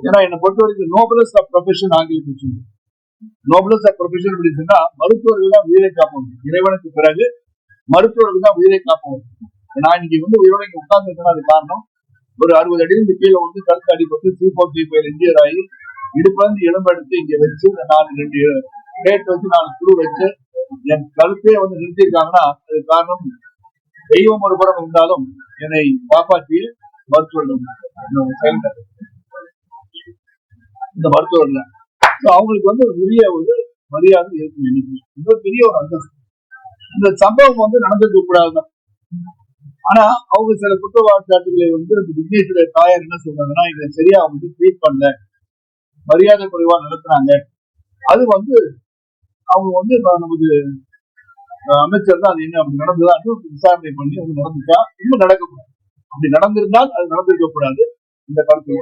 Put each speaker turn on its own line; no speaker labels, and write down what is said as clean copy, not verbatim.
ஏன்னா என்னை பொறுத்த வரைக்கும் நோபலஸ் ஆஃப் ப்ரொஃபஷன் ஆங்கிலத்தில் சொல்லு. நோபலஸ் ஆஃப் ப்ரொஃபஷன் அப்படின்னு சொன்னா மருத்துவர்கள் தான் உயிரை காப்போம். இறைவனுக்கு பிறகு மருத்துவர்கள் தான் உயிரை காப்போம். நான் இன்னைக்கு உயிரோட இங்க உட்கார்ந்து இருக்கேன். அது காரணம் ஒரு 60 அடியிலிருந்து கீழே கழுத்து அடிபட்டு 3-4-3-5 இன்ஜியர் ஆகி இடுப்புல இருந்து எலும்பு எடுத்து இங்க வச்சு 2 பிளேட் வச்சு 4 ஸ்க்ரூ வச்சு என் கழுத்தே நிறுத்திருக்காங்கன்னா அது காரணம் தெய்வம் ஒரு புறம் இருந்தாலும் என்னை காப்பாற்றிய மருத்துவர்கள். இந்த மருத்துவர்கள் அவங்களுக்கு உரிய ஒரு மரியாதை இருக்கும். எனக்கு பெரிய ஒரு அந்தஸ்து. இந்த சம்பவம் நடந்திருக்க கூடாதுதான். ஆனா அவங்க சில குற்றவாளிகளை விக்னேஷோட தாயார் என்ன சொல்றாங்கன்னா இதை சரியா ட்ரீட் பண்ணல, மரியாதை குறைவா நடத்துனாங்க. அது அவங்க நமக்கு அமைச்சர் தான் அது என்ன அப்படி நடந்ததான்னு விசாரணை பண்ணி நடந்துச்சா இன்னும் நடக்கக்கூடாது. அப்படி நடந்திருந்தால் அது நடந்திருக்க கூடாது. இந்த கருத்து